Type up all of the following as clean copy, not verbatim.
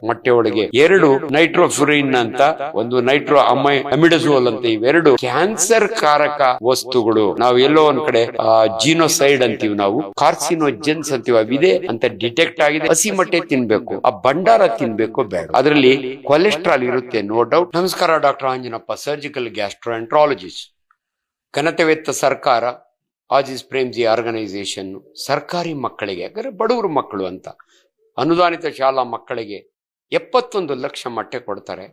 ಮೊಟ್ಟೆ ಒಳಗೆ 2 ನೈಟ್ರೋಫುರಿನ್ ಅಂತ, ಒಂದು ನೈಟ್ರೋ ಅಮಿಡಜೋಲ್ ಅಂತ, ಇವೆರಡು ಕ್ಯಾನ್ಸರ್ ಕಾರಕ ವಸ್ತುಗಳು. ನಾವು ಎಲ್ಲೋ ಒಂದ್ ಕಡೆ ಜೀನೋಸೈಡ್ ಅಂತೀವಿ, ನಾವು ಕಾರ್ಸಿನೋಜೆನ್ಸ್ ಅಂತೀವಿ, ಅವಿದೆ ಅಂತ ಡಿಟೆಕ್ಟ್ ಆಗಿದೆ. ಹಸಿ ಮೊಟ್ಟೆ ತಿನ್ಬೇಕು, ಆ ಭಂಡಾರ ತಿನ್ಬೇಕು ಬೇಡ. ಅದರಲ್ಲಿ ಕೊಲೆಸ್ಟ್ರಾಲ್ ಇರುತ್ತೆ, ನೋ ಡೌಟ್. ನಮಸ್ಕಾರ, ಡಾಕ್ಟರ್ ಅಂಜನಪ್ಪ, ಸರ್ಜಿಕಲ್ ಗ್ಯಾಸ್ಟ್ರೋಎಂಟ್ರಾಲಜಿಸ್ಟ್. ಘನತೆವೆತ್ತ ಸರ್ಕಾರ, ಆಜಿಸ್ ಪ್ರೇಮ್ಜಿ ಆರ್ಗನೈಸೇಷನ್ ಸರ್ಕಾರಿ ಮಕ್ಕಳಿಗೆ, ಯಾಕಂದ್ರೆ ಬಡವರು ಮಕ್ಕಳು ಅಂತ, ಅನುದಾನಿತ ಶಾಲಾ ಮಕ್ಕಳಿಗೆ 71 ಲಕ್ಷ ಮೊಟ್ಟೆ ಕೊಡ್ತಾರೆ.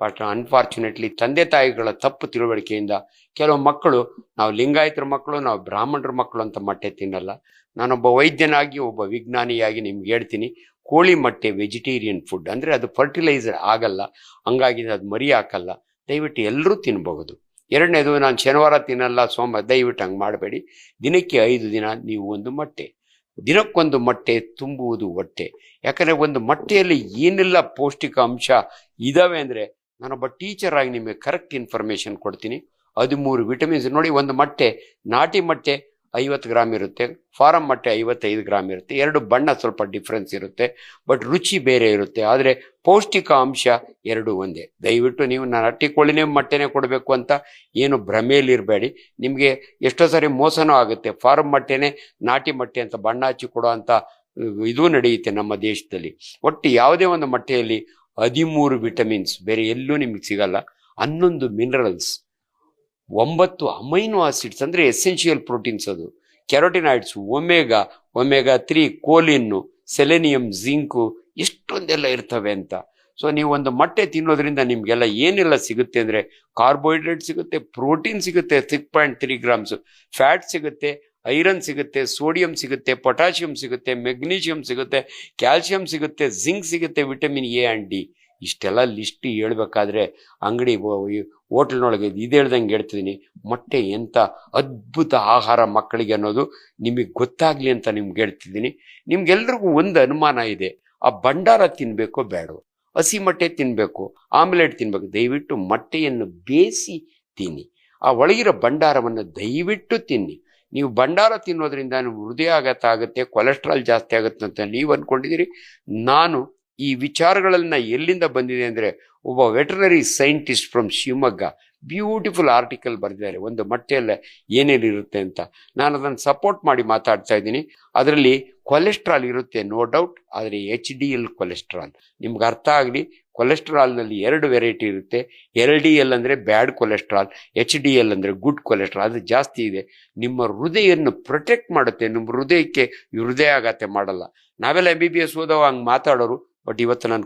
ಬಟ್ ಅನ್ಫಾರ್ಚುನೇಟ್ಲಿ ತಂದೆ ತಾಯಿಗಳ ತಪ್ಪು ತಿಳುವಳಿಕೆಯಿಂದ ಕೆಲವು ಮಕ್ಕಳು, ನಾವು ಲಿಂಗಾಯತರ ಮಕ್ಕಳು, ನಾವು ಬ್ರಾಹ್ಮಣರ ಮಕ್ಕಳು ಅಂತ ಮೊಟ್ಟೆ ತಿನ್ನಲ್ಲ. ನಾನೊಬ್ಬ ವೈದ್ಯನಾಗಿ, ಒಬ್ಬ ವಿಜ್ಞಾನಿಯಾಗಿ ನಿಮ್ಗೆ ಹೇಳ್ತೀನಿ, ಕೋಳಿ ಮೊಟ್ಟೆ ವೆಜಿಟೇರಿಯನ್ ಫುಡ್, ಅಂದರೆ ಅದು ಫರ್ಟಿಲೈಸರ್ ಆಗಲ್ಲ, ಹಂಗಾಗಿ ಅದು ಮರಿ ಹಾಕಲ್ಲ. ದಯವಿಟ್ಟು ಎಲ್ಲರೂ ತಿನ್ಬಹುದು. ಎರಡನೇದು, ನಾನು ಶನಿವಾರ ತಿನ್ನಲ್ಲ, ಸೋಮವಾರ, ದಯವಿಟ್ಟು ಹಂಗೆ ಮಾಡಬೇಡಿ. ದಿನಕ್ಕೆ 5 ದಿನ ನೀವು ಒಂದು ಮೊಟ್ಟೆ, ದಿನಕ್ಕೊಂದು ಮೊಟ್ಟೆ ತುಂಬುವುದು ಹೊಟ್ಟೆ. ಯಾಕಂದರೆ ಒಂದು ಮೊಟ್ಟೆಯಲ್ಲಿ ಏನೆಲ್ಲ ಪೌಷ್ಟಿಕ ಅಂಶ ಇದಾವೆ ಅಂದರೆ, ನಾನೊಬ್ಬ ಟೀಚರ್ ಆಗಿ ನಿಮಗೆ ಕರೆಕ್ಟ್ ಇನ್ಫಾರ್ಮೇಶನ್ ಕೊಡ್ತೀನಿ. 13 ವಿಟಮಿನ್ಸ್ ನೋಡಿ. ಒಂದು ಮೊಟ್ಟೆ, ನಾಟಿ ಮೊಟ್ಟೆ 50 ಗ್ರಾಮ್ ಇರುತ್ತೆ, ಫಾರಂ ಮೊಟ್ಟೆ 55 ಗ್ರಾಮ್ ಇರುತ್ತೆ. ಎರಡು ಬಣ್ಣ ಸ್ವಲ್ಪ ಡಿಫ್ರೆನ್ಸ್ ಇರುತ್ತೆ, ಬಟ್ ರುಚಿ ಬೇರೆ ಇರುತ್ತೆ, ಆದರೆ ಪೌಷ್ಟಿಕ ಅಂಶ ಎರಡು ಒಂದೇ. ದಯವಿಟ್ಟು ನೀವು ನಾನು ಹಟ್ಟಿ ಕೋಳಿನೇ ಮೊಟ್ಟೆನೇ ಕೊಡಬೇಕು ಅಂತ ಏನು ಭ್ರಮೆಯಲ್ಲಿರಬೇಡಿ. ನಿಮಗೆ ಎಷ್ಟೋ ಸಾರಿ ಮೋಸನೂ ಆಗುತ್ತೆ. ಫಾರಂ ಮೊಟ್ಟೆನೇ ನಾಟಿ ಮೊಟ್ಟೆ ಅಂತ ಬಣ್ಣ ಹಚ್ಚಿ ಕೊಡೋ ಅಂತ ಇದು ನಡೆಯುತ್ತೆ ನಮ್ಮ ದೇಶದಲ್ಲಿ. ಒಟ್ಟು ಯಾವುದೇ ಒಂದು ಮೊಟ್ಟೆಯಲ್ಲಿ 13 ವಿಟಮಿನ್ಸ್ ಬೇರೆ ಎಲ್ಲೂ ನಿಮಗೆ ಸಿಗಲ್ಲ, 11 ಮಿನರಲ್ಸ್, 9 ಅಮೈನೋ ಆಸಿಡ್ಸ್ ಅಂದರೆ ಎಸೆನ್ಷಿಯಲ್ ಪ್ರೋಟೀನ್ಸ್, ಅದು ಕೆರೋಟಿನಾಯ್ಡ್ಸ್, ಒಮೆಗಾ 3, ಕೋಲಿನ್ನು, ಸೆಲೆನಿಯಂ, ಜಿಂಕು, ಎಷ್ಟೊಂದೆಲ್ಲ ಇರ್ತವೆ ಅಂತ. ಸೊ ನೀವು ಒಂದು ಮೊಟ್ಟೆ ತಿನ್ನೋದ್ರಿಂದ ನಿಮಗೆಲ್ಲ ಏನೆಲ್ಲ ಸಿಗುತ್ತೆ ಅಂದರೆ, ಕಾರ್ಬೋಹೈಡ್ರೇಟ್ ಸಿಗುತ್ತೆ, ಪ್ರೋಟೀನ್ ಸಿಗುತ್ತೆ 6.3 ಗ್ರಾಮ್ಸ್, ಫ್ಯಾಟ್ ಸಿಗುತ್ತೆ, ಐರನ್ ಸಿಗುತ್ತೆ, ಸೋಡಿಯಂ ಸಿಗುತ್ತೆ, ಪೊಟ್ಯಾಷಿಯಂ ಸಿಗುತ್ತೆ, ಮೆಗ್ನೀಷಿಯಂ ಸಿಗುತ್ತೆ, ಕ್ಯಾಲ್ಸಿಯಂ ಸಿಗುತ್ತೆ, ಜಿಂಕ್ ಸಿಗುತ್ತೆ, ವಿಟಮಿನ್ ಎ ಆ್ಯಂಡ್ ಡಿ. ಇಷ್ಟೆಲ್ಲ ಲಿಸ್ಟ್ ಹೇಳ್ಬೇಕಾದ್ರೆ ಅಂಗಡಿ ಹೋಟ್ಲ್ನೊಳಗೆ ಇದು ಹೇಳ್ದಂಗೆ ಹೇಳ್ತಿದ್ದೀನಿ. ಮೊಟ್ಟೆ ಎಂಥ ಅದ್ಭುತ ಆಹಾರ ಮಕ್ಕಳಿಗೆ ಅನ್ನೋದು ನಿಮಗೆ ಗೊತ್ತಾಗಲಿ ಅಂತ ನಿಮ್ಗೆ ಹೇಳ್ತಿದ್ದೀನಿ. ನಿಮ್ಗೆಲ್ರಿಗೂ ಒಂದು ಅನುಮಾನ ಇದೆ, ಆ ಭಂಡಾರ ತಿನ್ನಬೇಕೋ ಬೇಡೋ, ಹಸಿ ಮೊಟ್ಟೆ ತಿನ್ನಬೇಕು, ಆಮ್ಲೆಟ್ ತಿನ್ನಬೇಕು. ದಯವಿಟ್ಟು ಮೊಟ್ಟೆಯನ್ನು ಬೇಯಿಸಿ ತಿನ್ನಿ, ಆ ಒಳಗಿರೋ ಭಂಡಾರವನ್ನು ದಯವಿಟ್ಟು ತಿನ್ನಿ. ನೀವು ಭಂಡಾರ ತಿನ್ನೋದ್ರಿಂದ ಹೃದಯಾಘಾತ ಆಗುತ್ತೆ, ಕೊಲೆಸ್ಟ್ರಾಲ್ ಜಾಸ್ತಿ ಆಗುತ್ತೆ ಅಂತ ನೀವು ಅಂದ್ಕೊಂಡಿದ್ದೀರಿ. ನಾನು ಈ ವಿಚಾರಗಳನ್ನ ಎಲ್ಲಿಂದ ಬಂದಿದೆ ಅಂದರೆ, ಒಬ್ಬ veterinary scientist from Shivamogga beautiful article ಬರೆದಿದ್ದಾರೆ, ಒಂದು ಮೊಟ್ಟೆಯಲ್ಲ ಏನೇನಿರುತ್ತೆ ಅಂತ. ನಾನು ಅದನ್ನು ಸಪೋರ್ಟ್ ಮಾಡಿ ಮಾತಾಡ್ತಾ ಇದ್ದೀನಿ. ಅದರಲ್ಲಿ ಕೊಲೆಸ್ಟ್ರಾಲ್ ಇರುತ್ತೆ, ನೋ ಡೌಟ್, ಆದರೆ HDL ಕೊಲೆಸ್ಟ್ರಾಲ್. ನಿಮ್ಗೆ ಅರ್ಥ ಆಗಲಿ, ಕೊಲೆಸ್ಟ್ರಾಲ್ನಲ್ಲಿ 2 ವೆರೈಟಿ ಇರುತ್ತೆ. LDL ಅಂದರೆ ಬ್ಯಾಡ್ ಕೊಲೆಸ್ಟ್ರಾಲ್, HDL ಅಂದರೆ ಗುಡ್ ಕೊಲೆಸ್ಟ್ರಾಲ್. ಅದು ಜಾಸ್ತಿ ಇದೆ, ನಿಮ್ಮ ಹೃದಯವನ್ನು ಪ್ರೊಟೆಕ್ಟ್ ಮಾಡುತ್ತೆ, ನಿಮ್ಮ ಹೃದಯಕ್ಕೆ ಹೃದಯಾಘಾತ ಮಾಡಲ್ಲ. ನಾವೆಲ್ಲ MBBS ಓದೋ ಹಂಗೆ ಮಾತಾಡೋರು, ಬಟ್ ಇವತ್ತು ನಾನು